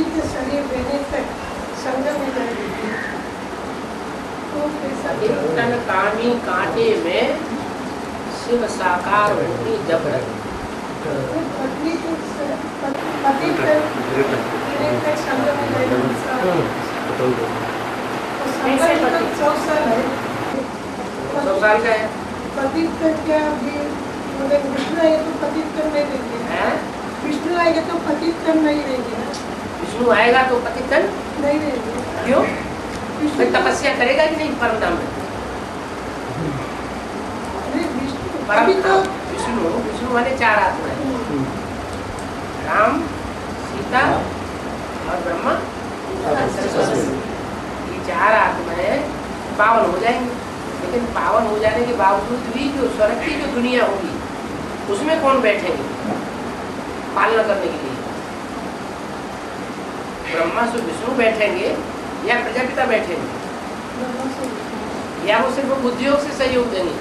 पति के शरीर रहने तक संग में नहीं रहती। तो कैसा तन कामी कांटे में शिव साकार होती जब पत्नी के पति के रहने तक संग में नहीं रहती। कैसे पति? 100 साल है। 100 साल का है। पति का क्या अभी मतलब विष्णु आएगा तो पति कर नहीं देंगे। हैं? विष्णु आएगा तो पति कर नहीं रहेंगे ना। विष्णु आएगा तो पति तन नहीं रहेंगे। क्यों? विष्णु फिर तपस्या करेगा कि नहीं परम धाम में? अरे विष्णु परम अभी तो विष्णु वाले 4 आत्मा है, राम, सीता और ब्रह्मा सरस्वती। ये 4 आत्माएं पावन हो जाएंगे, लेकिन पावन हो जाने के बावजूद भी जो स्वर्ग की जो दुनिया होगी उसमें कौन बैठेंगे पालना करने के लिए? ब्रह्मा से विष्णु बैठेंगे या प्रजापिता बैठेंगे, या वो सिर्फ बुद्धियोग से सहयोग देंगे,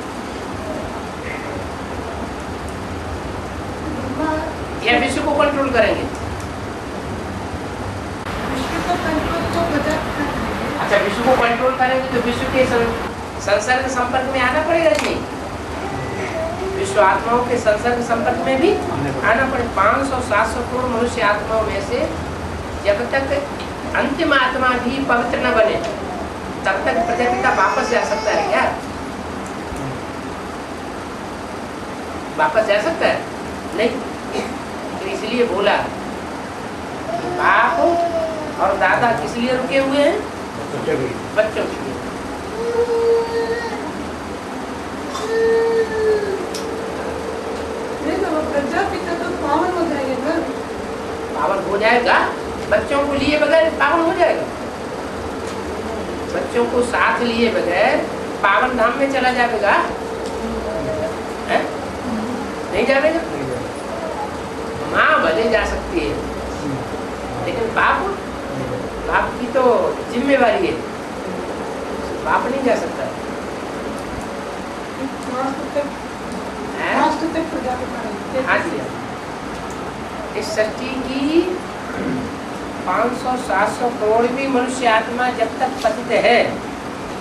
या विश्व को कंट्रोल करेंगे? विष्णु का कंट्रोल तो बजा। अच्छा, विश्व को कंट्रोल करेंगे तो विश्व के संसर्ग संपर्क में आना पड़ेगा कि नहीं? विश्व आत्माओं के संसर्ग संपर्क में भी आना पड़े। 500-700 करोड़ मनुष्य आत्माओं में से जब तक अंतिम आत्मा भी पवित्र न बने तब तक प्रजापिता वापस जा सकता है क्या? वापस जा सकता है? नहीं। तो इसलिए बोला बाप और दादा किस लिए रुके हुए हैं? बच्चों के लिए। नहीं तो वो प्रजापिता तो पावन हो जाएंगे ना। पावन हो जाएगा, बच्चों को लिए बगैर पावन हो जाएगा। बच्चों को साथ लिए बगैर पावन धाम में चला जाएगा? है? नहीं जाएगा। माँ भले जा सकती है, लेकिन बाप की तो जिम्मेवारी है, बाप नहीं जा सकता। हाँ जी, इस सृष्टि की 500-700 करोड़ भी मनुष्य आत्मा जब तक पतित है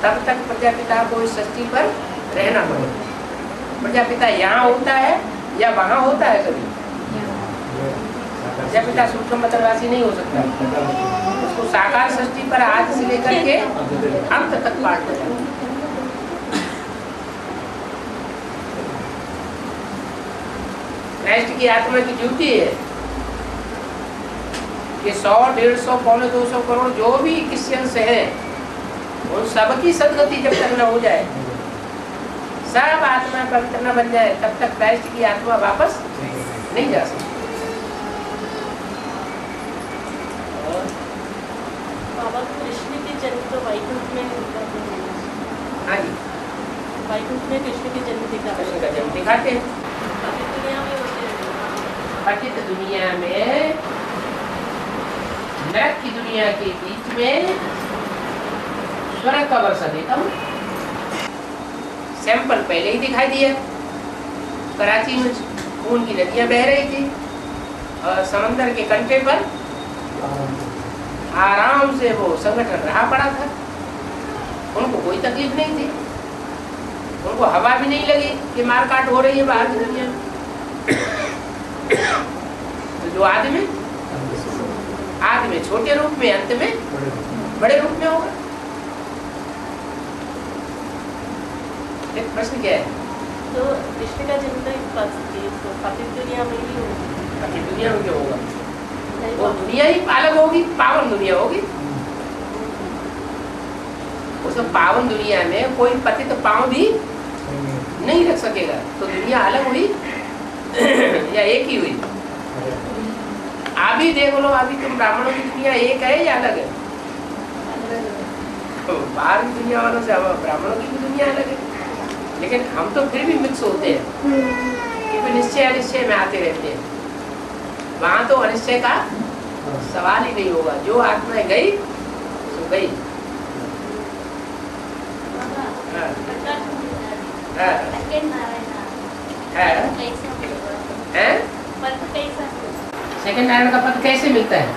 तब तक प्रजापिता को इस सृष्टि पर रहना पड़ेगा। प्रजापिता यहाँ होता है या वहाँ होता है? कभी प्रजापिता सूक्ष्म मतवासी नहीं हो सकता। उसको साकार सृष्टि पर आज से लेकर के अंत तक बांट दिया। कृष्ण की आत्मा की ड्यूटी है कि 100, 150, 200 करोड़ जो भी क्रिश्चियंस हैं उन सबकी सदगति जब तक न हो जाए, सब आत्मा पवित्र न बन जाए, तब तक क्राइस्ट की आत्मा वापस नहीं जा सकती। बाबा कृष्ण के जन्म तो वैकुंठ में दिखाते हैं। हाँ जी, वैकुंठ में कृष्ण के जन्म दिखाते कृष्ण का जन्म दिखाते हैं। हैं। दुनिया में होते हैं। पतित दुनिया में, नरक की दुनिया के बीच में स्वर्ग का वर्षा देता हूँ। सैंपल पहले ही दिखाई दिया। कराची में खून की नदियां बह रही थी और समंदर के कंठे पर आराम से वो संगठन रहा पड़ा था। उनको कोई तकलीफ नहीं थी, उनको हवा भी नहीं लगी कि मारकाट हो रही है बाहर की दुनिया में। तो जो आदमी छोटे रूप में, अंत में बड़े रूप में होगा। एक प्रश्न क्या है? तो कृष्ण का जन्म तो पतित दुनिया में ही होगा। पतित दुनिया में क्यों होगा? वो दुनिया ही अलग होगी, पावन दुनिया होगी। उस पावन दुनिया में कोई पतित पांव भी नहीं रख सकेगा। तो दुनिया अलग हुई या एक ही हुई? अभी देख लो, अभी तुम ब्राह्मणों की दुनिया एक है या अलग है? तो बाहर की दुनिया वालों से ब्राह्मणों की भी दुनिया अलग है, लेकिन हम तो फिर भी मिक्स होते हैं, क्योंकि निश्चय अनिश्चय में आते रहते हैं। वहां तो अनिश्चय का सवाल ही नहीं होगा। जो आत्मा गई सो गई। सेकंड नारायण का पद कैसे मिलता है?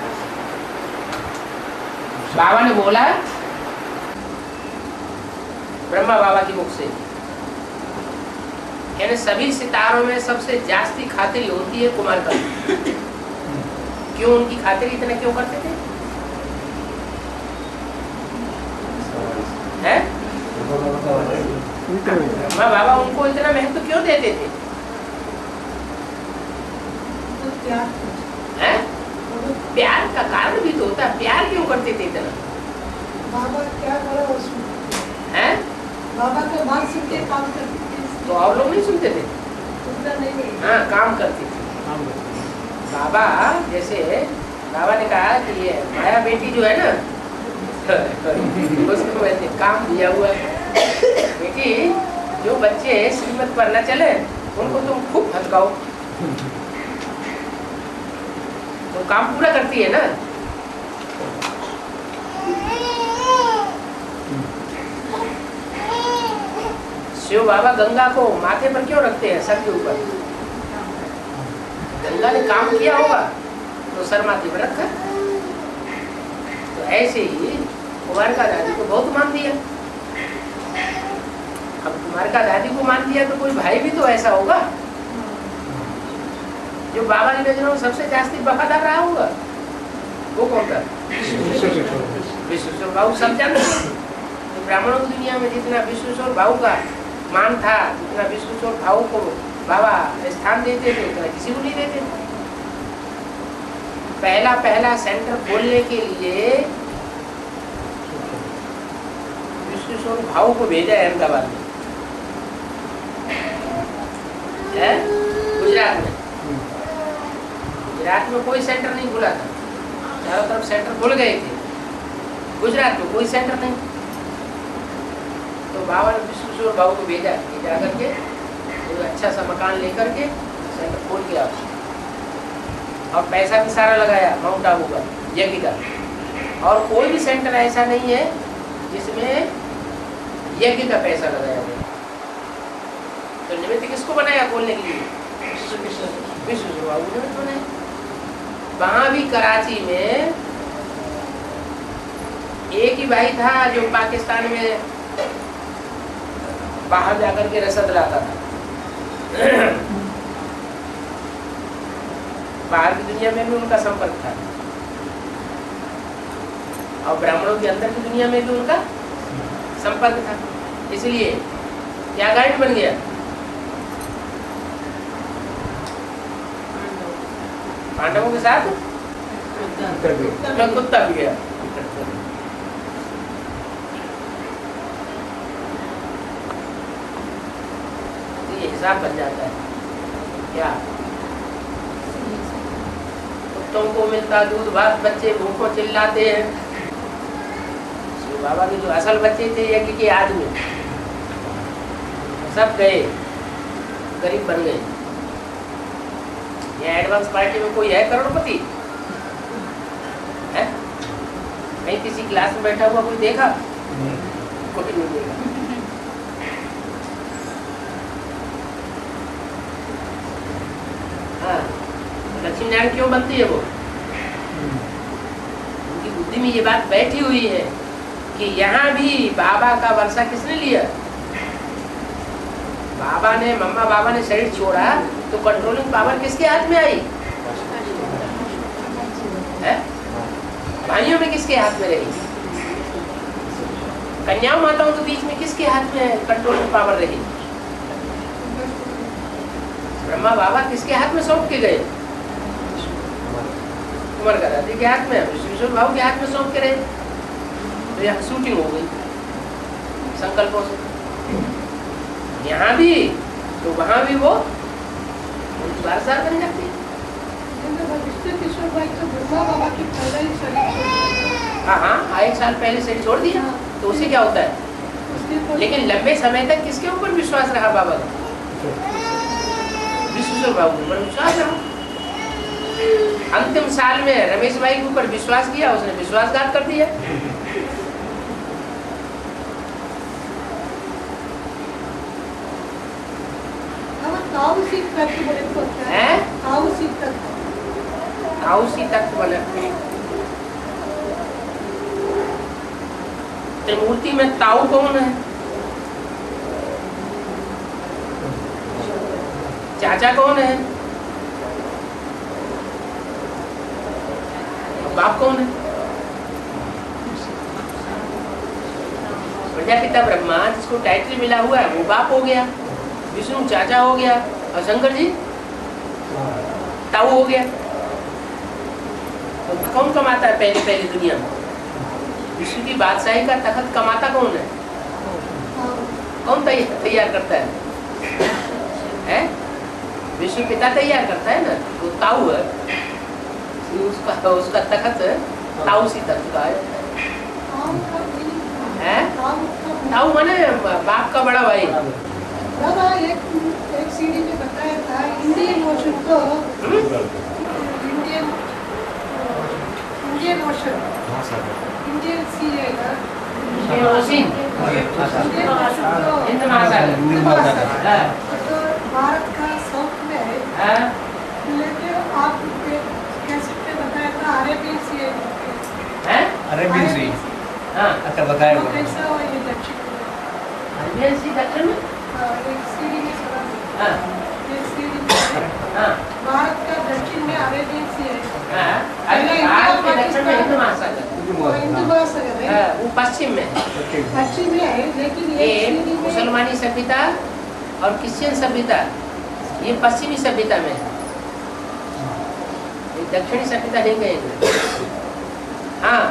बाबा ने बोला ब्रह्मा बाबा की मुख से, यानी सभी सितारों में सबसे जास्ती खातिरी होती है कुमार का। क्यों उनकी खातिरी इतना क्यों करते थे? हैं? ब्रह्मा बाबा उनको इतना महत्व क्यों देते थे? हैं? प्यार का कारण भी तो होता है, प्यार क्यों करते थे इतना? बाबा क्या करो उसमें, हैं? बाबा के बात सुन के काम करते थे। तो और लोग नहीं सुनते थे? सुनता नहीं। हाँ, काम करते थे। बाबा जैसे बाबा ने कहा कि ये माया बेटी जो है ना उसको मैंने काम दिया हुआ है। बेटी जो बच्चे श्रीमत पर न चले उनको तुम खूब फटकाओ, तो काम पूरा करती है ना। शिव बाबा गंगा को माथे पर क्यों रखते हैं, सर के ऊपर? गंगा ने काम किया होगा तो सर माथे पर रखा। तो ऐसे ही कुमारिका दादी को बहुत मान दिया। अब कुमारिका दादी को मान दिया तो कोई भाई भी तो ऐसा होगा जो बाबा की नजरों में सबसे जास्ती वफादार रहा होगा। वो कौन था? विश्वेश्वर बाबू। सब जानते हैं ब्राह्मणों की दुनिया में जितना विश्वेश्वर बाबू का मान था, जितना विश्वेश्वर बाबू को बाबा स्थान देते थे उतना किसी को नहीं देते। पहला सेंटर खोलने के लिए विश्वेश्वर बाबू को भेजा है अहमदाबाद में, गुजरात में। गुजरात में कोई सेंटर नहीं खुला था, चारों तरफ सेंटर खुल गए थे, गुजरात में कोई सेंटर नहीं। तो बाबा ने विश्वेश्वर बाबू को भेजा कि जा करके तो अच्छा सा मकान लेकर के सेंटर खोल के आओ। और पैसा भी सारा लगाया माउंट आबू का, यज्ञ का। और कोई भी सेंटर ऐसा नहीं है जिसमें यज्ञ का पैसा लगाया गया। तो निमित्त किसको बनाया खोलने के लिए? विश्वेश्वर बाबू ने बनाया। वहाँ भी कराची में एक ही भाई था जो पाकिस्तान में बाहर जाकर के रसद लाता था। बाहर की दुनिया में भी उनका संपर्क था और ब्राह्मणों के अंदर की दुनिया में भी उनका संपर्क था। इसलिए क्या गाइड बन गया? पांडवों के साथ कुत्ता भी गया। ये हिसाब बन जाता है क्या? कुत्तों को मिलता दूध भात, बच्चे भूखों चिल्लाते हैं। बाबा के जो असल बच्चे थे यज्ञ के आदमी सब गए, गरीब बन गए। ये एडवांस पार्टी में कोई है करोड़पति है? कहीं किसी क्लास में बैठा हुआ कोई देखा? कोई नहीं देखा। हाँ, लक्ष्मी नारायण क्यों बनती है? वो उनकी बुद्धि में ये बात बैठी हुई है कि यहाँ भी बाबा का वर्षा किसने लिया? बाबा ने, मम्मा बाबा ने शरीर छोड़ा तो कंट्रोलिंग पावर किसके हाथ में आई? है? भाइयों में किसके हाथ में रही? कन्याओं माताओं के बीच में किसके हाथ में कंट्रोलिंग पावर रही? ब्रह्मा बाबा किसके हाथ में सौंप के गए? कुमारिका दादी के हाथ में, विश्वेश्वर बाबू के हाथ में सौंप के रहे। तो यहाँ शूटिंग हो गई संकल्पों से। यहाँ भी तो वहाँ भी वो वारसार बन जाती है। हाँ, 1 साल पहले से छोड़ दिया तो उसे क्या होता है? लेकिन लंबे समय तक किसके ऊपर विश्वास रहा बाबा का? विश्वेश्वर बाबू के ऊपर विश्वास रहा। अंतिम साल में रमेश भाई के ऊपर विश्वास किया, उसने विश्वासघात कर दिया। ताउसी तत्व बना। त्रिमूर्ति में ताऊ कौन है? चाचा कौन है? बाप कौन है? प्रजापिता ब्रह्मा जिसको टाइटल मिला हुआ है वो बाप हो गया, विष्णु चाचा हो गया और शंकर जी ताऊ हो गया। तो कौन कमाता है पहले पहले दुनिया में? विष्णु की बादशाही का तखत कमाता कौन है? कौन तैयार करता है? विष्णु पिता तैयार करता है ना, तो ताऊ है, उसका तखत ताऊ सी तख्त का है। ताऊ माने बाप का बड़ा भाई। दादा एक सीडी में बताया था इंडियन ओशन को, इंडियन ओशन, इंडियन सी है ना, हिंद महासागर तो भारत का साउथ में है, लेकिन आप कैसे पे बताया था अरेबियन सी है, अरेबियन सी। हाँ अच्छा बताया तो कैसा हो ये दक्षिण में? अरेबियन सी दक्षिण में। एक सीडी में सुना, हाँ एक सीडी में हाँ भारत का दक्षिण में अरेबियन सी है, हाँ, भारत के दक्षिण में हिंद महासागर, हिंदू महासागर है, वो पश्चिम में है। पश्चिम में है, लेकिन ये एक सीडी में मुसलमानी सभ्यता और क्रिश्चियन सभ्यता ये पश्चिमी सभ्यता में है, ये दक्षिणी सभ्यता नहीं कहेंगे। हाँ,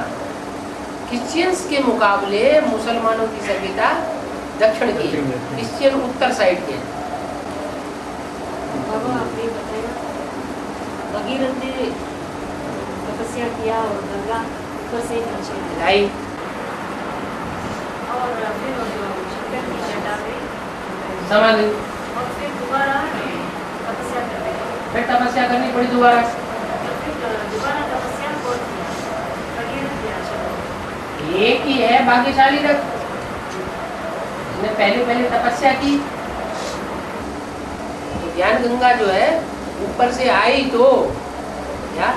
क्रिश्चियंस के मुकाबले मुसलमानों की सभ्यता दक्षिण की, क्रिश्चियन उत्तर साइड के। बाबा आपने बताया भगीरथ ने तपस्या किया और गंगा ऊपर से नीचे लाई और फिर शंकर की जटा में समा गई, और फिर दोबारा तपस्या करते हैं, फिर तपस्या करनी पड़ी दोबारा। फिर दोबारा तपस्या कौन किया? भगीरथ ने आचरण। एक ही है भाग्यशाली रथ, इसने पहले तपस्या की। तो ज्ञान गंगा जो है ऊपर से आई तो क्या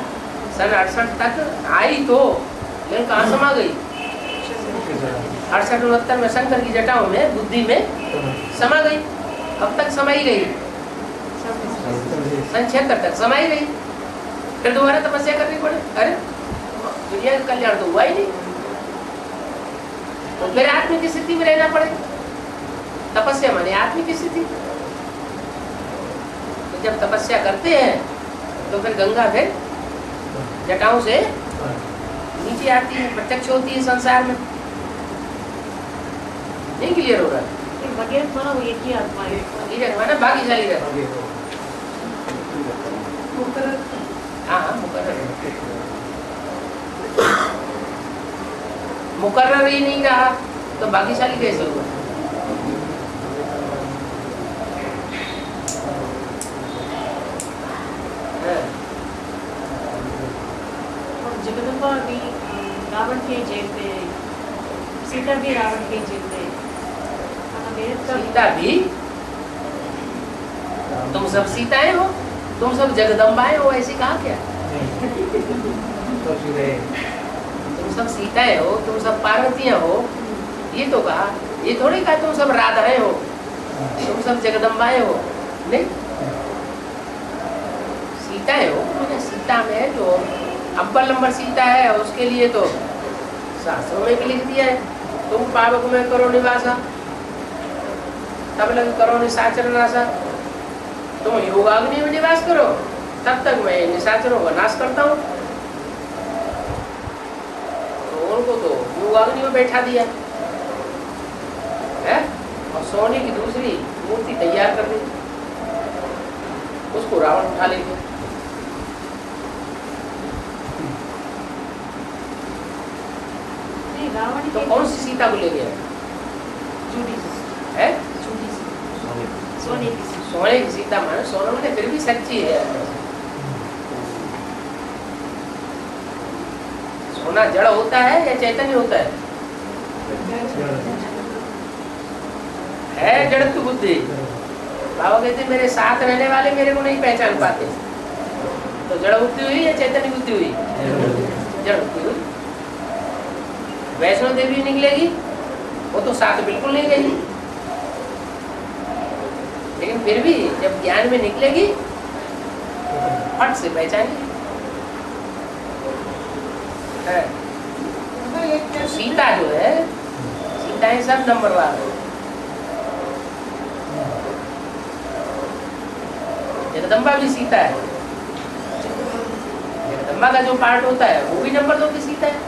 सन 68 तक आई तो, लेकिन कहाँ समा गई? 68-69 में शंकर की जटाओं में बुद्धि में समा गई। कब तक समाई गई? सन 76 तक समाई गई। फिर दोबारा तपस्या करनी पड़े। अरे दुनिया का कल्याण तो हुआ ही नहीं, तो फिर आत्मिक स्थिति में रहना पड़े। तपस्या माने आत्मिक स्थिति। तो जब तपस्या करते हैं तो फिर गंगा फिर जटाओं से नीचे आती है, प्रत्यक्ष होती है संसार में। नहीं क्लियर हो रहा है? भगीरथ माना वो एक ही आत्मा है। भगीरथ माना भाग्यशाली रहता। हाँ मुकर्रर मुकर्रर ही नहीं रहा तो भाग्यशाली कैसे हुआ? जगदम्बा भी रावण के जेल में, सीता भी रावण के जेल में, सीता भी, तुम सब सीताएं हो, तुम सब जगदम्बाएं हो, ऐसी कहा क्या? तुम सब सीताएं हो, तुम सब पार्वतियां हो, ये तो कहा। ये थोड़ी कहा तुम सब राधाएं हो, तुम सब जगदम्बाएं हो। नहीं, सीताएं हो। मैंने सीता में जो अव्वल नंबर सीता है उसके लिए तो शास्त्रों में भी लिख दिया है, तुम पावक में करो निवासा, तब लग करो निशाचर नाशा। तुम योगाग्नि में निवास करो, तब तक मैं निशाचरों का नाश करता हूँ। तो उनको तो योगाग्नि में बैठा दिया है और सोने की दूसरी मूर्ति तैयार कर दी, उसको रावण उठा ले गया। रावण तो कौन सी सीता को ले गया है? सोने की सोने की सीता माने सोना में फिर भी सच्ची है। सोना जड़ होता है या चैतन्य होता है? है जड़ की बुद्धि। बाबा कहते मेरे साथ रहने वाले मेरे को नहीं पहचान पाते, तो जड़ बुद्धि हुई या चैतन्य बुद्धि हुई? जड़ बुद्धि हुई। वैष्णो देवी निकलेगी वो तो साथ बिल्कुल नहीं गई, लेकिन फिर भी जब ज्ञान में निकलेगी फट से पहचानेगी। तो सीता जो है, सीताएं सब नंबरवार है। जगदम्बा भी सीता है। जगदम्बा का जो पार्ट होता है वो भी नंबर 2 की सीता है।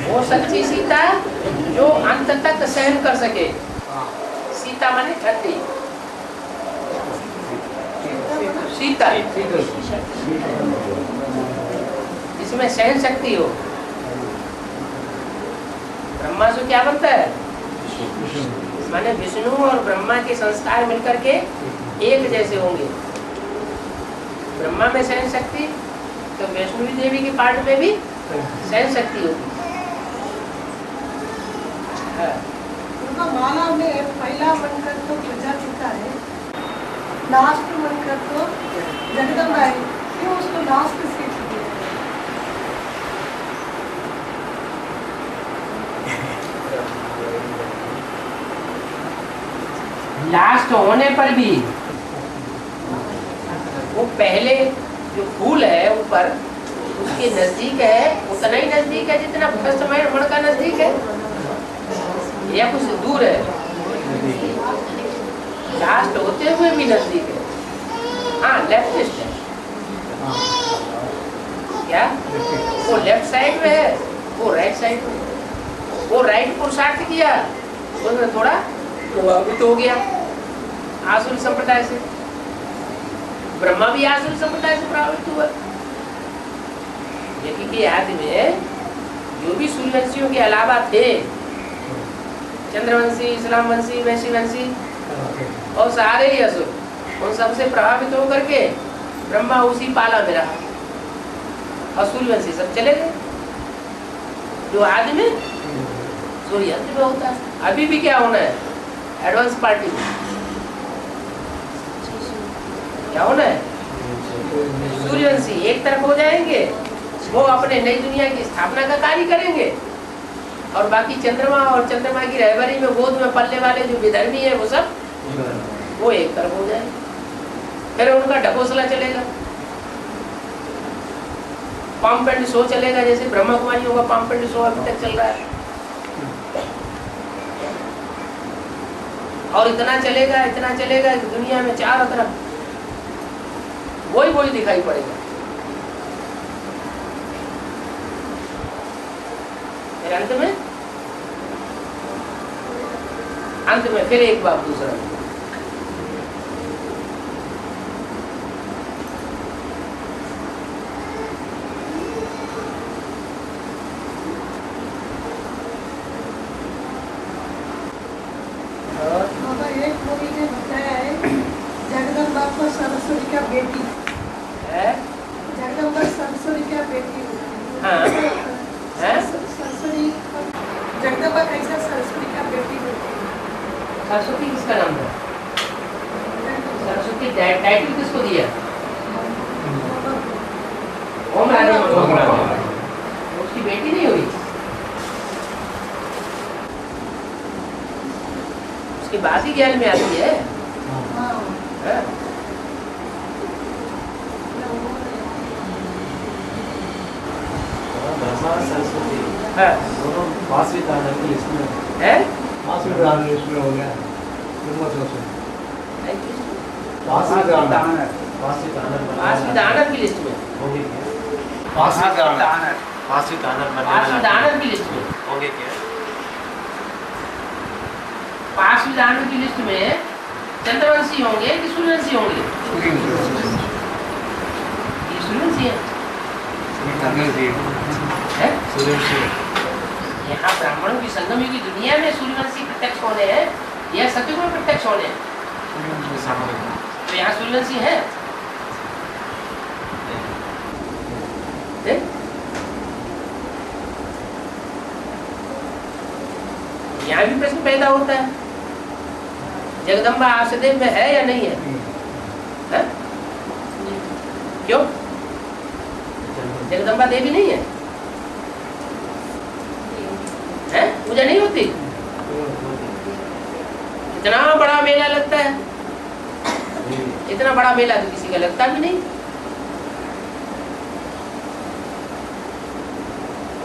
वो सच्ची सीता जो अंत तक सहन कर सके। सीता माने ठंडी, सीता जिसमें सहन शक्ति हो। ब्रह्मा से क्या बनता है? माने विष्णु और ब्रह्मा के संस्कार मिलकर के एक जैसे होंगे। ब्रह्मा में सहन शक्ति तो वैष्णवी देवी के पार्ट में भी सहन शक्ति होगी। उनका माला में पहला बनकर तो प्रजापिता है, लास्ट बनकर तो जगदम्बा है। क्यों उसको लास्ट से दिया? लास्ट होने पर भी वो पहले जो फूल है ऊपर उसके नजदीक है, उतना ही नजदीक है जितना फर्स्ट मण का नजदीक है, या कुछ दूर है? लास्ट होते हुए भी नजदीक है। हाँ, लेफ्टिस्ट है क्या? वो लेफ्ट साइड में है, वो राइट साइड में। वो राइट पुरुषार्थ किया, उसमें थोड़ा प्रभावित हो गया आसुरी संप्रदाय से। ब्रह्मा भी आसुरी संप्रदाय से प्रभावित हुआ। यज्ञ के आदि में जो भी सूर्यवंशियों के अलावा थे, चंद्रवंशी, इस्लामवंशी, वैश्यवंशी और सारे ही असुर, उन सबसे प्रभावित होकर के ब्रह्मा उसी पाला में रहा और सूर्यवंशी सब चले गए। जो आदि में सूर्यवंश में होता है। अभी भी क्या होना है? एडवांस पार्टी में क्या होना है? सूर्यवंशी एक तरफ हो जाएंगे, वो अपने नई दुनिया की स्थापना का कार्य करेंगे, और बाकी चंद्रमा और चंद्रमा की रहबरी में गोद में पलने वाले जो विधर्मी है वो सब वो एक तरफ हो जाएंगे। फिर उनका ढकोसला चलेगा, पंप एंड शो चलेगा, जैसे ब्रह्मा कुमारियों का पंप एंड शो अभी तक चल रहा है। और इतना चलेगा कि दुनिया में चारों तरफ वही दिखाई पड़ेगा। फिर अंत में फिर एक बार दूसरा। बाबा एक मूवी ने बताया है जगदम्बा को सरस्वती का बेटी है। जगदम्बा सरस्वती का बेटी हाँ। है? सरस्वती जगदम्बा कैसा सरस्वती का बेटी होती है? सरस्वती किसका नाम है? सरस्वती टाइटल किसको दिया? ओम रानी उसकी बेटी नहीं हुई? उसकी बात ही ज्ञान में आती है। है? सरस्वती है? दोनों वासवी दानव की लिस्ट में है? वासवी दानव लिस्ट में हो गया। वासवी दानव की लिस्ट में होंगे क्या? वासवी दानव की लिस्ट में होंगे क्या? पांचवी दानव की लिस्ट में चंद्रवंशी होंगे कि सूर्यवंशी होंगे? ये सूर्यवंशी है। यहाँ ब्राह्मणों की संगम युग की दुनिया में सूर्यवंशी प्रत्यक्ष होने हैं या सतयुग में प्रत्यक्ष होने हैं? तो यहाँ सूर्यवंशी है। यहाँ भी प्रश्न पैदा होता है, जगदम्बा आसदेव में है या नहीं है? क्यों? जगदम्बा देवी नहीं है? पूजा नहीं होती? इतना बड़ा मेला लगता है, इतना बड़ा मेला तो किसी का लगता भी नहीं।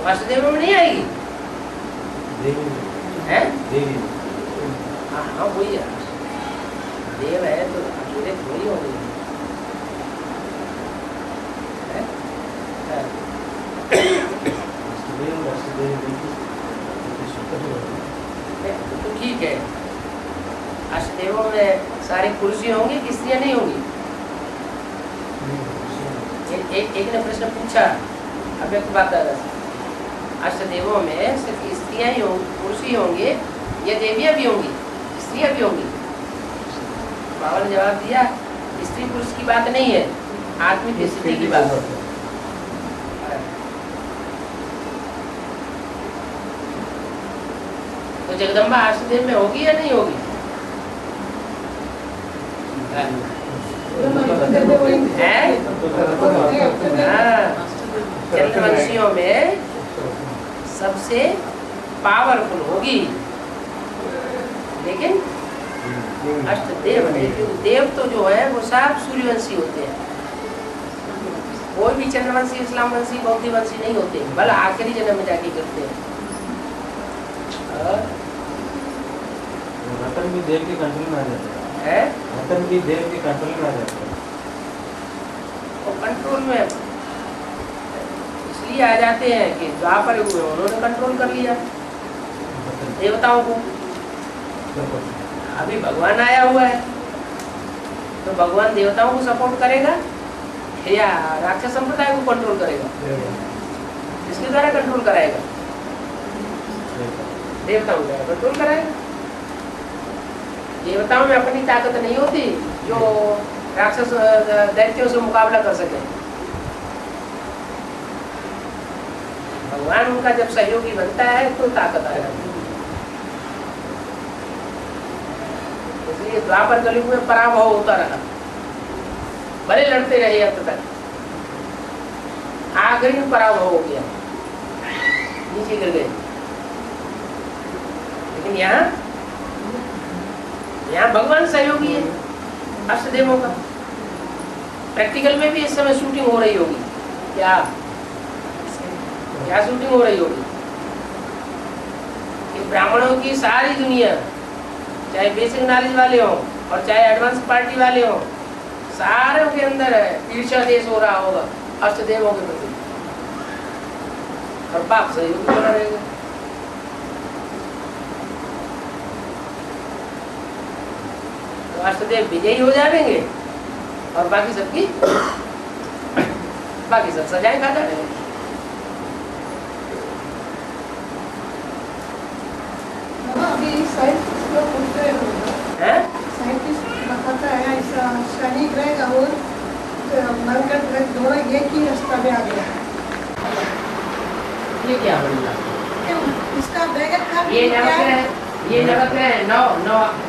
वासुदेव में नहीं आएगी है? हाँ हाँ वही है, देव है तो वासुदेव थोड़ी होगी। तो ठीक है, अष्टदेवों में सारे पुरुष ही होंगे कि स्त्रियां नहीं होंगी? एक ने प्रश्न पूछा, अब एक बात है, अष्टदेवों में सिर्फ स्त्रियां ही होंगी, पुरुष ही होंगे या देवियां भी होंगी, स्त्रियां भी होंगी? बाबा ने जवाब दिया, स्त्री पुरुष की बात नहीं है, आत्मिक स्थिति की बात है। तो जगदम्बा अष्टदेव में होगी या नहीं होगी? चंद्रवंशियों में सबसे पावरफुल होगी, लेकिन अष्टदेव नहीं, क्योंकि देव तो जो है वो सब सूर्यवंशी होते हैं, कोई भी चंद्रवंशी, इस्लामवंशी, बौद्धवंशी नहीं होते, बल आखिरी जन्म में जाके करते हैं। रतन भी देव के कंट्रोल में आ जाता है, रतन भी देव के कंट्रोल में आ जाता है। और कंट्रोल में इसलिए आ जाते हैं कि द्वापर हुए उन्होंने कंट्रोल कर लिया देवताओं को। अभी भगवान आया हुआ है तो भगवान देवताओं को सपोर्ट करेगा या राक्षस संप्रदाय को कंट्रोल करेगा? किसके द्वारा कंट्रोल कराएगा? देवताओं द्वारा कंट्रोल कराएगा। देवताओं में अपनी ताकत नहीं होती जो राक्षस दैत्यों से मुकाबला कर सके। भगवान उनका जब सहयोगी बनता है तो ताकत आएगा। इसलिए द्वापर कलयुग में पराभव होता रहा, भले लड़ते रहे अंत तक, आखिरी में पराभव हो गया, नीचे गिर गए। लेकिन यहाँ भगवान सहयोगी है अष्टदेवों का। प्रैक्टिकल में भी इस समय शूटिंग हो रही होगी, क्या शूटिंग हो रही होगी कि ब्राह्मणों की सारी दुनिया, चाहे बेसिक नॉलेज वाले हो और चाहे एडवांस पार्टी वाले हो, सारे के अंदर ईर्ष्या देश हो रहा होगा अष्टदेवों के प्रति, और पाप सहयोगी बना रहेगा। तो अष्टदेव विजयी हो जाएंगे और बाकी सब सजाएं खा जाएंगे। अभी साइंटिस्ट लोग पूछ रहे हैं, साइंटिस्ट बताता है ऐसा शनि ग्रह और मंगल ग्रह दोनों एक ही रास्ता में आ गया। ये क्या बोला? इसका ब्रैकेट था ये जगत में नौ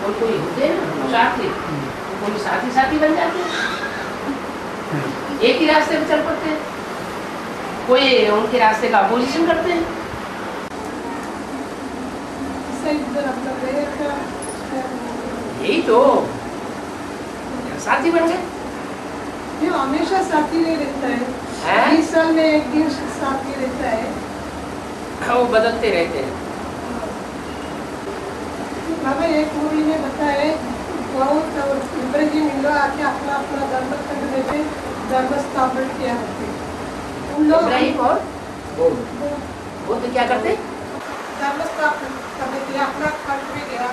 कोई होते हैं ना साथी, कोई साथी बन जाते हैं, एक ही रास्ते पे चल पड़ते हैं, कोई उनके रास्ते का अपोजिशन करते हैं। यही तो साथी बन गए। ये हमेशा साथी नहीं रहता है, 20 साल में एक दिन साथी रहता है, वो बदलते रहते हैं। बाबा एक मूवी में बताया बहुत इब्राहिम इंद्रा आके अपना अपना धर्म खंड में से धर्म स्थापना किया करते। उन लोग इब्राहिम और बुद्ध क्या करते? धर्म स्थापना करने के लिए अपना खंड में गया,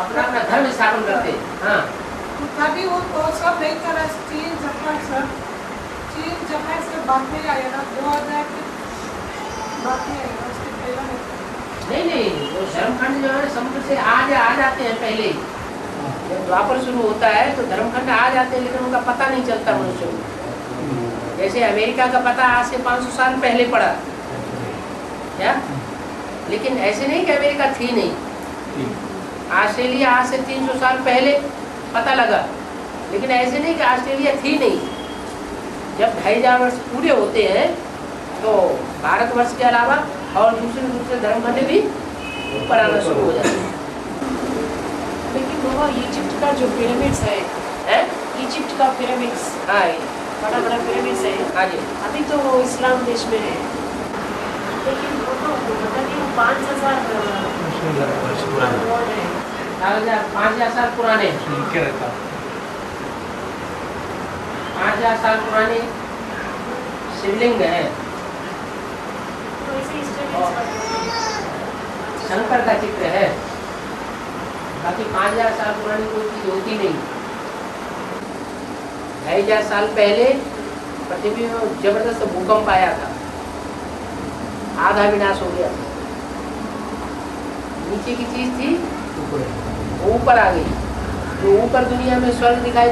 अपना धर्म स्थापन करते। हाँ, तभी वो सब नहीं करा। चीन जापान से बाद में आया ना, 2000 के बाद में आया, उसके पहले नहीं, वो धर्मखंड जो है समुद्र से आ जाते हैं पहले ही। जब द्वापर शुरू होता है तो धर्मखंड आ जाते हैं, लेकिन उनका पता नहीं चलता मनुष्य को। जैसे अमेरिका का पता आज से 500 साल पहले पड़ा क्या? लेकिन ऐसे नहीं कि अमेरिका थी नहीं, ऑस्ट्रेलिया आज से 300 साल पहले पता लगा, लेकिन ऐसे नहीं कि ऑस्ट्रेलिया थी नहीं। जब 2500 वर्ष पूरे होते हैं तो भारतवर्ष के अलावा और दूसरे धर्मखंड भी ऊपर आना शुरू हो जाता है। लेकिन वो इजिप्ट का जो पिरामिड्स है, हैं? इजिप्ट का पिरामिड्स, हाँ बड़ा बड़ा पिरामिड्स है, हाँ जी। अभी तो वो इस्लाम देश में है, लेकिन वो तो पता नहीं 5,000 वर्ड है। 5,000 साल पुराने, 5,000 साल पुराने शिवलिंग है। तो ऐसे स्टडीज शंकर का चित्र है। बाकी 5,000 साल पुरानी कोई चीज होती नहीं। 2,500 साल पहले पृथ्वी में जबरदस्त भूकंप आया था, आधा विनाश हो गया। नीचे की चीज थी वो ऊपर आ गई। जो ऊपर दुनिया में स्वर्ग दिखाई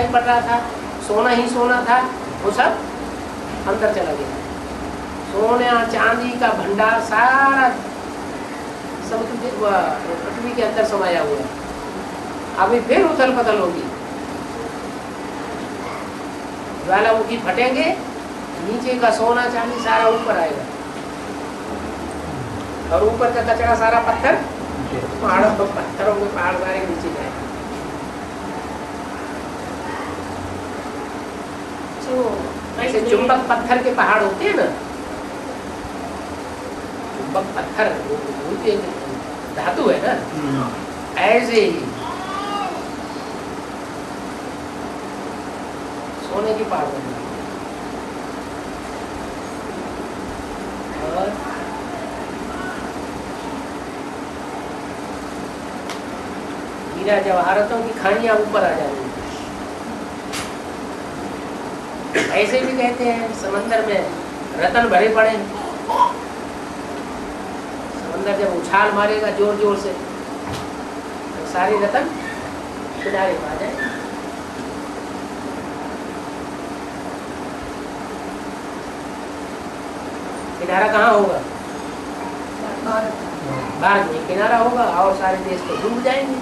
पड़ रहा था, सोना ही सोना था, वो सब अंदर चला गया। सोने और चांदी का भंडार सारा समुद्र पृथ्वी के अंदर समाया हुआ है। अभी फिर उथल पथल होगी, ज्वालामुखी फटेंगे, नीचे का सोना चांदी सारा ऊपर आएगा और ऊपर का कचरा सारा पत्थर पत्थरों के पहाड़ सारे नीचे जाएगा। ऐसे चुंबक पत्थर के पहाड़ होते हैं ना, चुंबक पत्थर होते हैं, धातु है ना, ऐसे ही सोने की पहाड़ बनी। और हीरा जवाहरातों की खानियां ऊपर आ जाएंगी। ऐसे भी कहते हैं समंदर में रतन भरे पड़े। समंदर जब उछाल मारेगा जोर जोर से तो सारे रतन किनारे पर आ जाएंगे। किनारा कहाँ होगा? भारत में किनारा होगा और सारे देश तो डूब जाएंगे।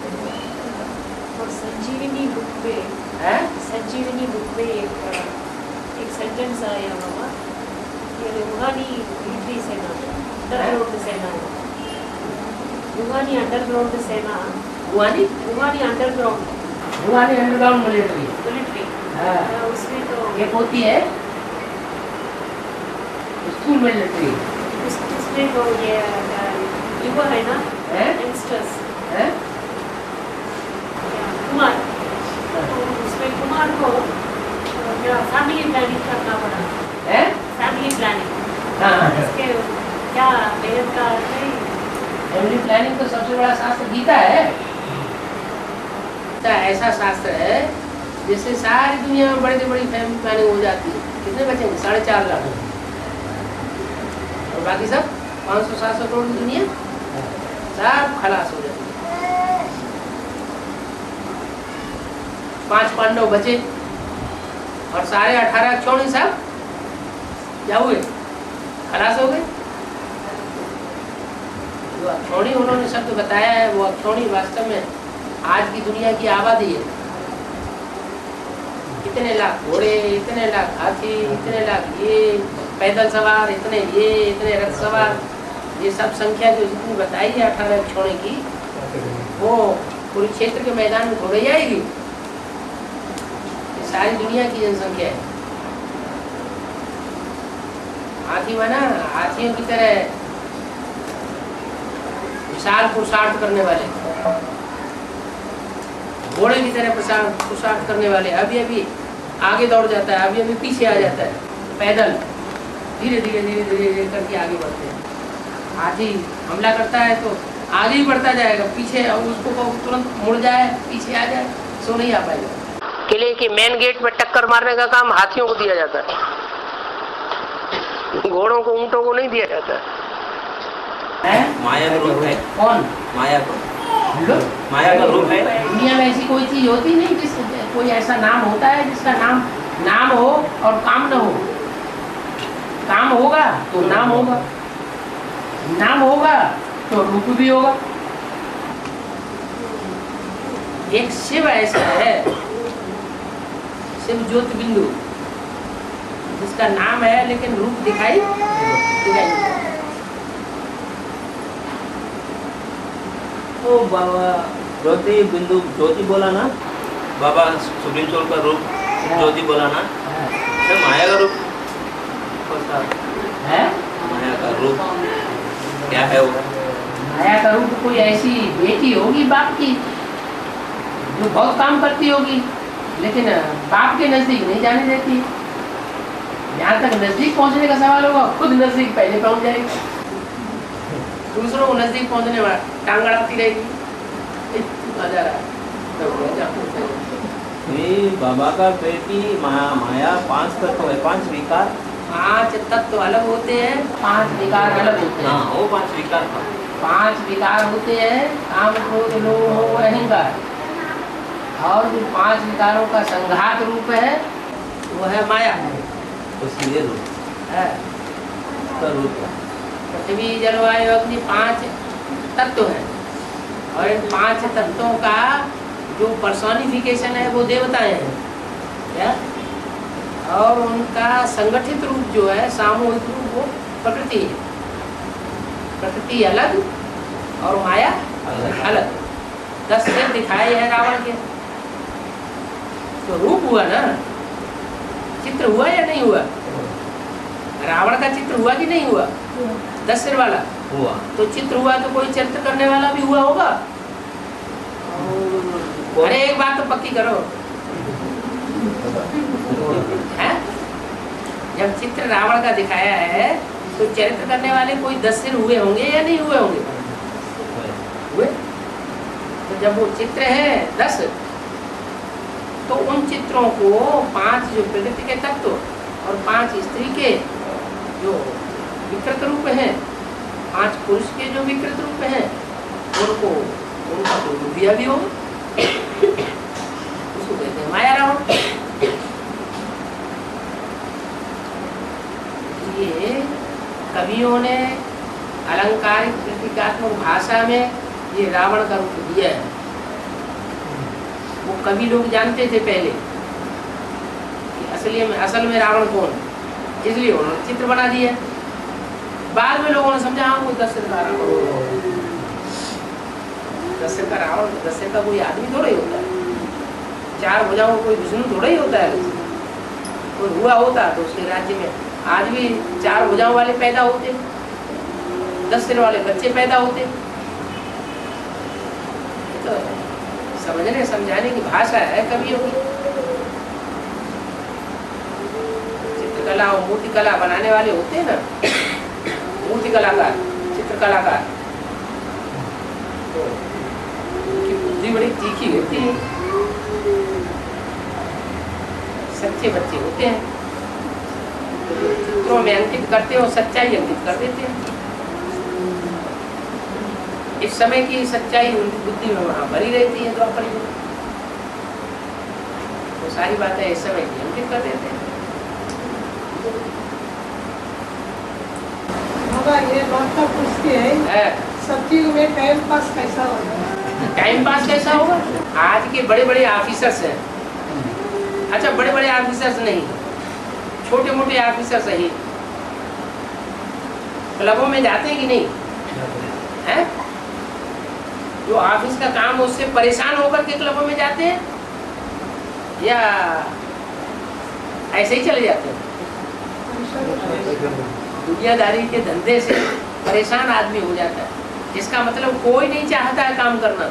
और संजीवनी बुक में, संजीवनी बुक में एक सेंटेंस आया बाबा, ये रूहानी मिलिट्री सेना, अंडरग्राउंड सेना, रूहानी अंडरग्राउंड सेना, रूहानी अंडरग्राउंड मिलिट्री, उसमें तो एक होती है स्कूल मिलिट्री, उसमें तो ये युवा है ना, यंगस्टर्स, कुमार, तो उसमें कुमार को फैमिली प्लानिंग करना पड़ा, फैमिली प्लानिंग, इसके क्या मेहनत का नहीं। फैमिली प्लानिंग तो सबसे बड़ा शास्त्र गीता है। ऐसा शास्त्र है जिससे सारी दुनिया में बड़ी से बड़ी फैमिली प्लानिंग हो जाती है। कितने बचेंगे? 4.5 लाख, और बाकी सब 500-700 करोड़ की दुनिया सब खलास हो जाती है। 5 पांडव बचे और सारे 18 अक्षौणी सब क्या हुए? खलास हो गए। जो अक्षौणी उन्होंने शब्द बताया है, वो अक्षौणी वास्तव में आज की दुनिया की आबादी है। इतने लाख घोड़े, इतने लाख हाथी, इतने लाख ये पैदल सवार, इतने रथ सवार, ये सब संख्या जो जितनी बताई है 18 अक्षौणी की, वो कुरुक्षेत्र के मैदान में थोड़ी जाएगी। सारी दुनिया की जनसंख्या है। हाथी माना हाथियों की तरह विशाल पुरुषार्थ करने वाले, घोड़े की तरह पुरुषार्थ करने वाले अभी अभी आगे दौड़ जाता है, अभी अभी पीछे आ जाता है, पैदल धीरे धीरे करके आगे बढ़ते हैं। हाथी हमला करता है तो आगे ही बढ़ता जाएगा, पीछे उसको तुरंत मुड़ जाए, पीछे आ जाए, सो नहीं आ पाएगा। किले के मेन गेट में टक्कर मारने का काम हाथियों को दिया जाता है, घोड़ों को, ऊंटों को नहीं दिया जाता है। माया का रूप है। कौन? माया का रूप है। दुनिया में ऐसी कोई चीज होती नहीं जिस कोई ऐसा नाम होता है जिसका नाम हो और काम न हो। काम होगा तो नाम होगा, नाम होगा तो रूप भी होगा। एक शिव ऐसा है, शिव ज्योति बिंदु, जिसका नाम है लेकिन रूप दिखाई नहीं। ओ बाबा ज्योति बिंदु ज्योति बोला ना, बाबा सुप्रीम कोर्ट का रूप ज्योति बोला ना, तो माया का रूप कौन सा है? माया का रूप क्या है वो? माया का रूप कोई ऐसी बेटी होगी बाप की जो बहुत काम करती होगी, लेकिन बाप के नजदीक नहीं जाने देती। जहाँ तक नजदीक पहुँचने का सवाल होगा, खुद नजदीक पहले पहुँच जाएगी, दूसरों को नजदीक पहुँचने वाला टांग अड़कती रहेगी। बाबा का बेटी माया 5 तत्व है, 5 विकार। 5 तत्व अलग होते हैं, 5 विकार अलग होते हैं। हाँ वो 5 विकार था। 5 विकार होते हैं, काम क्रोध लोभ मोह अहंकार, और जो 5 विकारों का संघात रूप है वो है माया उसलिए रूप है। का रूप है। पृथ्वी जल वायु अग्नि 5 तत्व हैं, और इन 5 तत्वों का जो पर्सोनिफिकेशन है वो देवताएं हैं क्या, और उनका संगठित रूप जो है सामूहिक रूप वो प्रकृति है। प्रकृति अलग और माया अलग। 10 सिर दिखाए हैं रावण के, तो रूप हुआ ना, चित्र हुआ या नहीं हुआ? रावण का चित्र हुआ कि नहीं हुआ? 10 सिर वाला हुआ। तो चित्र हुआ तो कोई चरित्र करने वाला भी हुआ होगा। अरे एक बात तो पक्की करो है? जब चित्र रावण का दिखाया है तो चरित्र करने वाले कोई 10 सिर हुए होंगे या नहीं हुए होंगे? हुए। तो जब वो चित्र है 10, तो उन चित्रों को 5 जो प्रकृति के तत्व और 5 स्त्री के जो विकृत रूप हैं, 5 पुरुष के जो विकृत रूप हैं, उनको उनका तो दिया भी होगा, उसको कहते हैं माया रावण। ये कवियों ने अलंकारिक प्रतीकात्मक भाषा में ये रावण का रूप दिया है। वो कवि लोग जानते थे पहले कि असल में रावण कौन है, इसलिए उन्होंने चित्र बना दिया। बाद में लोगों ने समझा हाँ वो 10 सिर का रावण, 10 सिर का रावण, 10 सिर का कोई आदमी थोड़ा ही होता है, 4 भुजाओं कोई विष्णु थोड़ा ही होता है। कोई हुआ होता तो उसके राज्य में आज भी 4 भुजाओं वाले पैदा होते, 10 सिर वाले बच्चे पैदा होते। तो समझने समझाने की भाषा है कवियों की। चित्रकला और मूर्ति कला बनाने वाले होते हैं ना, मूर्ति कलाकार, चित्र कलाकार, तो उनकी बुद्धि बड़ी तीखी होती है, सच्चे बच्चे होते हैं, तो चित्रों में अंकित करते हैं और सच्चाई अंकित कर देते हैं। इस समय की सच्चाई उनकी बुद्धि में वहाँ भरी रहती है, द्वापर युग तो सारी बातें इस समय की अंकित कर देते हैं। बाबा ये बात तो पूछती है, सत्युग में टाइम पास कैसा होगा? टाइम पास कैसा होगा? आज के बड़े बड़े ऑफिसर्स हैं, अच्छा बड़े बड़े ऑफिसर्स नहीं, छोटे मोटे ऑफिसर्स ही क्लबों में जाते हैं कि नहीं हैं? जो ऑफिस का काम है उससे परेशान होकर के क्लबों में जाते हैं या ऐसे ही चले जाते हैं? दुनियादारी के धंधे से परेशान आदमी हो जाता है, जिसका मतलब कोई नहीं चाहता है काम करना।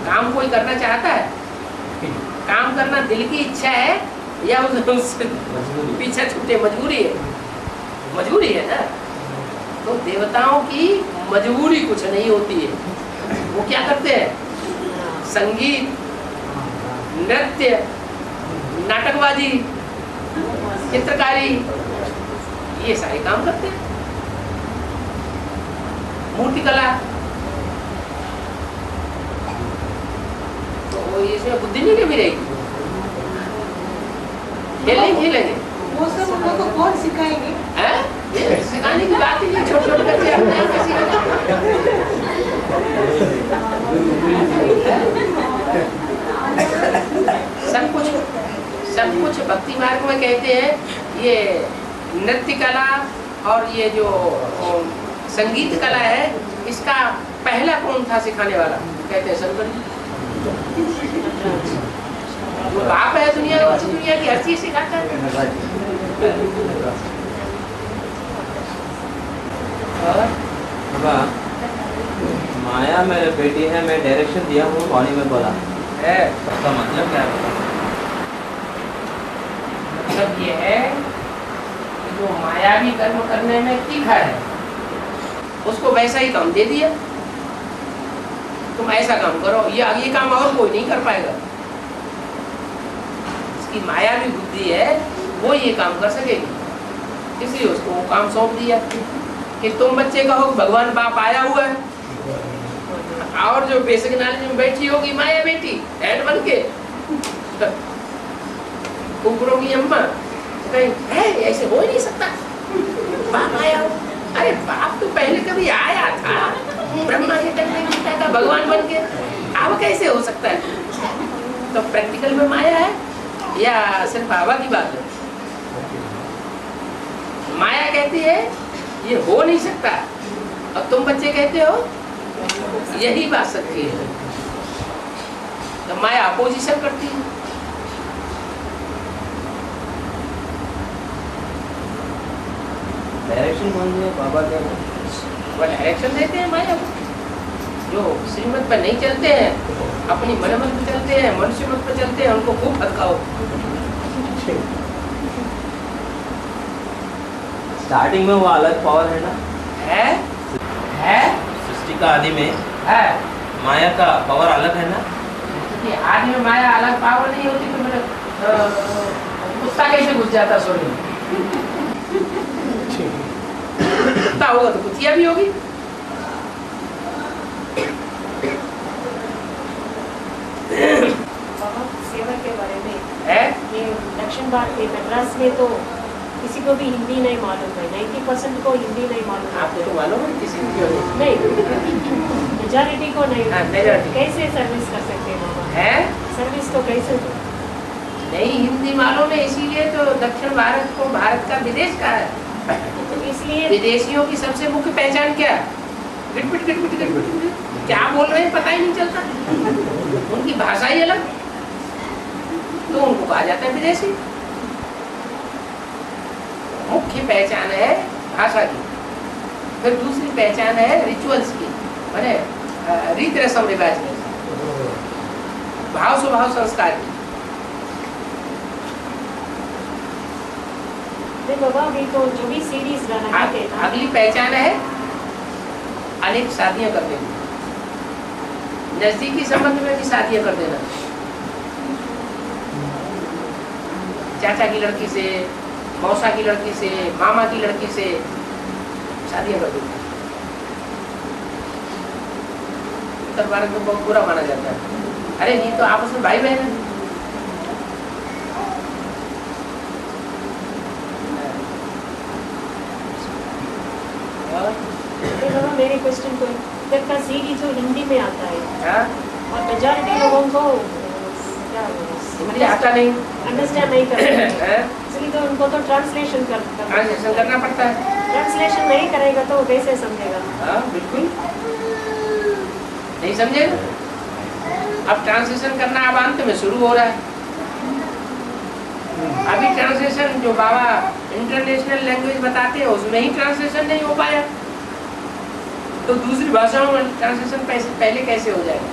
काम कोई करना चाहता है? काम करना दिल की इच्छा है या उस पीछे छूटे मजबूरी है? मजबूरी है ना। तो देवताओं की मजबूरी कुछ नहीं होती है, वो क्या करते हैं? संगीत, नृत्य, नाटकबाजी, चित्रकारी, ये सारे काम करते हैं। मूर्ति कला, तो इसमें बुद्धि नहीं कमी रहेगी, खेलेंगे वो सब उन लोगों को कौन सिखाएंगे? सिखाने की बात ही नहीं, छोटे छोटे बच्चे अपने आप से सब कुछ भक्ति मार्ग में कहते हैं। ये नृत्य कला और ये जो संगीत कला है, इसका पहला कौन था सिखाने वाला? कहते हैं शंकर जी। जो बाप है दुनिया का, वो तो दुनिया की हर चीज सिखाता है। और बाबा, माया मेरे बेटी है, मैं डायरेक्शन दिया हूँ, वाणी में बोला है उसका मतलब क्या है? मतलब ये है कि जो मायावी कर्म करने में तीखा है, उसको वैसा ही काम दे दिया, तुम ऐसा काम करो, ये काम और कोई नहीं कर पाएगा। इसकी मायावी बुद्धि है, वो ये काम कर सकेगी, इसलिए उसको वो काम सौंप दिया कि तुम बच्चे कहो भगवान बाप आया हुआ है, और जो बेसिक नॉलेज में बैठी होगी माया बेटी हेड बन के कुकुरों की अम्मा कहीं है, ऐसे हो ही नहीं सकता, बाप आया हो। अरे बाप तो पहले कभी आया था, ब्रह्मा के टकने गीता का भगवान बन के, अब कैसे हो सकता है? तो प्रैक्टिकल में माया है या सिर्फ हवा की बात है? माया कहती है ये हो नहीं सकता, और तुम बच्चे कहते हो यही बात सच्ची है। तो माया अपोजिशन करती है। डायरेक्शन कौन सी है बाबा? क्या है? वो डायरेक्शन देते हैं माया को। जो श्रीमत पर नहीं चलते हैं, अपनी मनमत पर चलते हैं, मनुष्य मत पर चलते हैं, उनको खूब भटकाओ। स्टार्टिंग में वो अलग पावर है ना, है सृष्टि का आदि में है माया का पावर अलग है ना। कि आदि में माया अलग पावर नहीं होती तो मेरे कुत्ता कैसे घुस जाता सोने में? कुत्ता होगा तो कुतिया भी होगी। बाबा सेवा के बारे में है ये दक्षिण भारत में मद्रास में तो किसी को भी हिंदी नहीं मालूम है, 90% को हिंदी नहीं मालूम है। आपको तो मालूम है किसी को नहीं, मेजॉरिटी को नहीं। हाँ, majority। कैसे सर्विस कर सकते हैं बाबा? है सर्विस तो कैसे? नहीं हिंदी मालूम है, इसीलिए तो दक्षिण भारत को भारत का विदेश का है। तो इसलिए विदेशियों की सबसे मुख्य पहचान क्या है? गिटपिट गिटपिट गिटपिट, क्या बोल रहे हैं पता ही नहीं चलता, उनकी भाषा ही अलग, तो उनको कहा जाता है विदेशी। मुख्य पहचान है भाषा की, फिर दूसरी पहचान है रिचुअल्स की, माने रीत रस्म रिवाज की, भाव स्वभाव संस्कार की। बाबा अभी तो जो भी सीरीज बनाते थे ना, अगली पहचान है अनेक शादियां कर देना, नजदीकी संबंध में भी शादियां कर देना, चाचा की लड़की से, मौसा की लड़की से, मामा की लड़की से शादियां कर देना। उत्तर भारत में बहुत बुरा माना जाता है। अरे नहीं तो आपस में भाई बहन है। बाबा मेरे क्वेश्चन को इधर का सीरीज जो हिंदी में आता है हाँ? और मेजॉरिटी लोगों को क्या हिंदी आता नहीं, अंडरस्टैंड नहीं करते, हैं? इसलिए तो उनको तो ट्रांसलेशन ट्रांसलेशन करना पड़ता है। ट्रांसलेशन नहीं करेगा तो कैसे समझेगा? हाँ बिल्कुल नहीं समझेगा। अब ट्रांसलेशन करना अब अंत में शुरू हो रहा है। अभी ट्रांसलेशन जो बाबा इंटरनेशनल लैंग्वेज बताते हैं उसमें ही ट्रांसलेशन नहीं हो पाया, तो दूसरी भाषाओं में ट्रांसलेशन पहले कैसे हो जाएगा?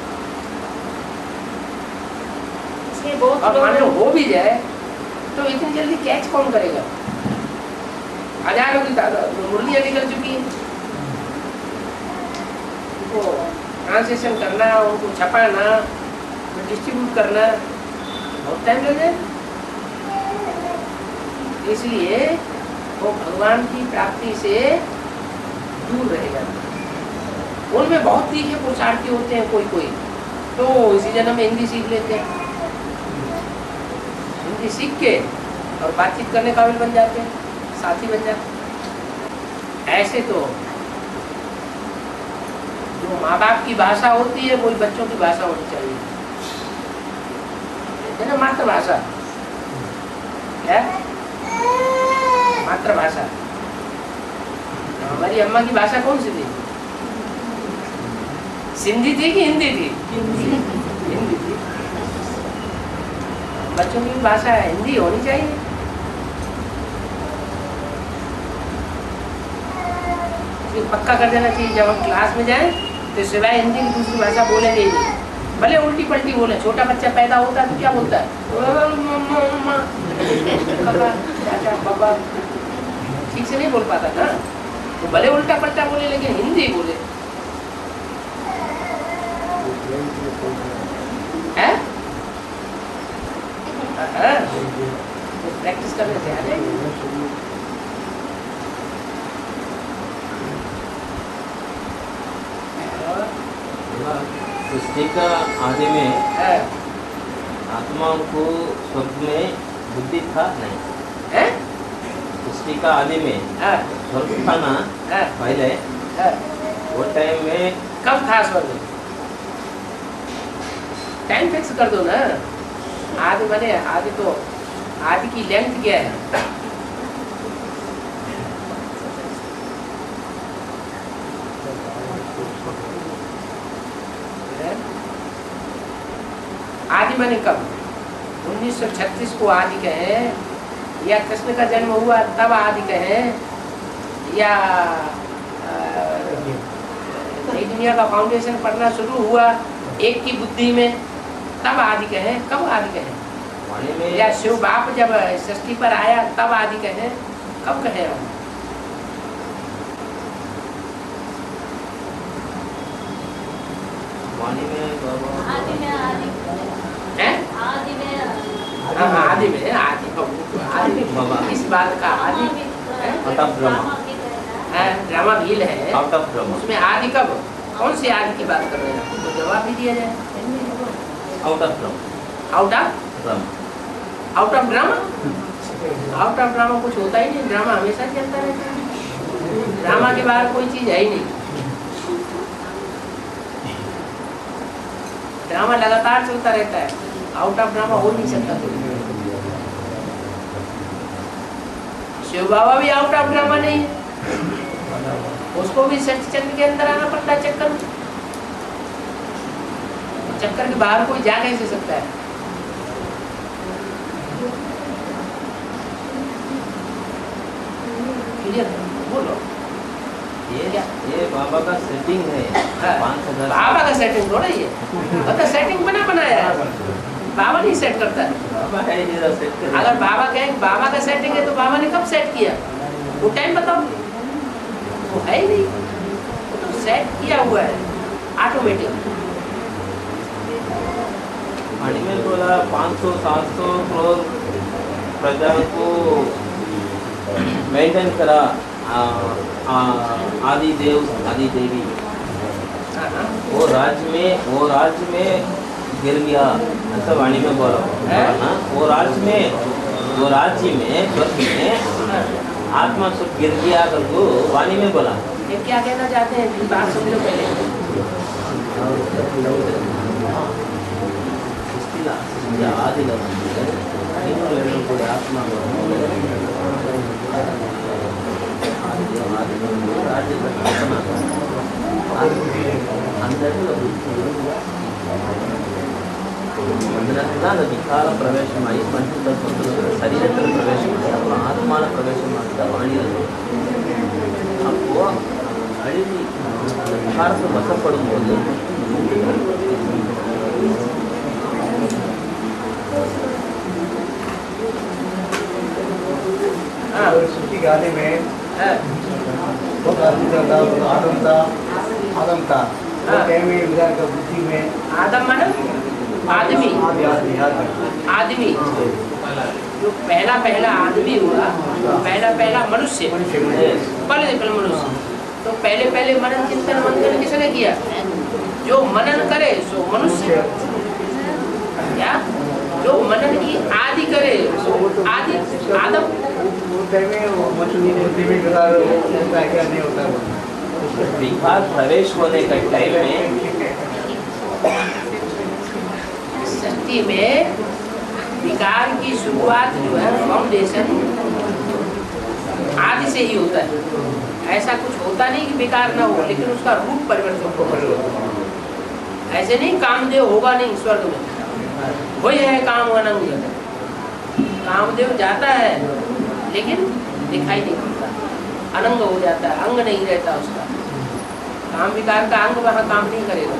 इसलिए बहुत और मान लो लोग हो भी जाए तो इतनी जल्दी कैच कौन करेगा? हजारों की तादाद में मुरलियाँ निकल चुकी हैं, उनको ट्रांसलेशन करना, उनको छपाना, डिस्ट्रीब्यूट करना बहुत टाइम लग जाए। इसलिए वो भगवान की प्राप्ति से दूर रहेगा। उनमें बहुत तीखे पुरुषार्थी होते हैं कोई कोई, तो इसी जन्म में हिंदी सीख लेते हैं, हिंदी सीख के और बातचीत करने काबिल बन जाते हैं, साथी बन जाते हैं। ऐसे तो जो माँ बाप की भाषा होती है वही बच्चों की भाषा होनी चाहिए, है ना? मातृभाषा क्या? मातृभाषा। हमारी अम्मा की भाषा कौन सी थी? सिंधी थी कि हिंदी थी? हिंदी थी। बच्चों की भाषा हिंदी होनी चाहिए। ये पक्का कर देना चाहिए, जब हम क्लास में जाएं तो सिवाय हिंदी की दूसरी भाषा बोलेंगे ही नहीं। भले उल्टी पलटी बोले। छोटा बच्चा पैदा होता है तो क्या बोलता है? मम्मा, पापा, चाचा, पापा, ठीक से नहीं बोल पाता ना। तो भले उल्टा पलटा बोले लेकिन हिंदी बोले। है? तो प्रैक्टिस करने से आ जाएगी। सृष्टि का आदि में आत्मा को स्वर्ग में बुद्धि था नहीं। सृष्टि का आदि में स्वर्ग था ना पहले, वो टाइम में कब था स्वर्ग? टाइम फिक्स कर दो ना। आदि बने आदि, तो आदि की लेंथ क्या है? आदि बने कब? 1936 को आदि कहें, या कृष्ण का जन्म हुआ तब आदि कहें, या नई दुनिया का फाउंडेशन पढ़ना शुरू हुआ एक की बुद्धि में तब आदि कहें? कब आदि कहें? या शिव बाप जब सृष्टि पर आया तब आदि कहें? कब कहें हम? आदि में आदि इस बात का आदि ड्रामा भील है, उसमें आदि कब? कौन से आदि की बात कर रहे हैं? तो जवाब भी दिया जाए। Out of drama. Out of drama कुछ होता ही नहीं। ड्रामा हमेशा चलता रहता है। ड्रामा के बाहर कोई चीज है ही नहीं। ड्रामा लगातार चलता रहता है। आउट ऑफ ड्रामा हो नहीं सकता। शिव बाबा भी आउट ऑफ ड्रामा नहीं है। उसको भी सच चक्र के अंदर आना पड़ता है। चक्कर के बाहर कोई जा कैसे सकता है? बोलो। ये बाबा का सेटिंग है। बाबा का सेटिंग थोड़ा ही है। मतलब सेटिंग बनाया है। बाबा नहीं सेट करता है। बाबा है सेट कर। अगर बाबा कहे बाबा का सेटिंग है तो बाबा ने कब सेट किया? वो टाइम बताओ। वो है ही नहीं। वो तो सेट किया हुआ है ऑटोमेटिक। में बोला 500-700 करोड़ प्रजा को मेंटेन करा आदि देव आदि देवी। वो राज्य में गिर गया, ऐसा वाणी में बोला ना। वो राज्य में स्वर्ग में आत्मा सुख गिर गया करके वाणी में बोला। ये क्या कहना चाहते हैं? बात समझो पहले। आदि आत्मा ಮಂದಿರದಿಂದ ವಿಕಾರ ಪ್ರವೇಶ ಮಾಡಿ ಪಂಚತತ್ವ ಶರೀರದಲ್ಲಿ ಪ್ರವೇಶ ಮಾಡಿ ಅப்புறம் ಆತ್ಮಾನ ಪ್ರವೇಶ ಮಾಡಿದ ವಾಣಿಯಲ್ಲಿ அப்போ அழுதி அந்த விகாரத்தை வசப்படும் போது सृष्टि के आदि में बहुत आदमी था, आदम था। विधान का बुद्धि में आदम माने आदमी जो पहला आदमी हुआ, पहला मनुष्य, पहले मनुष्य। तो पहले मनन चिंतन मंथन किसने किया? जो मनन करे सो मनुष्य। क्या? जो मनन की आदि करे सो आदि आदम। विकार प्रवेश होने का टाइम में सृष्टि में विकार की शुरुआत जो है फाउंडेशन आदि से ही होता है। ऐसा कुछ होता नहीं कि विकार ना हो, लेकिन उसका रूप परिवर्तन हो। ऐसे नहीं कामदेव होगा नहीं स्वर्ग में, वही है काम अनंग। कामदेव जाता है लेकिन दिखाई नहीं पड़ता, अनंग हो जाता है, अंग नहीं रहता उसका। काम विकार का अंग वहाँ काम नहीं करेगा।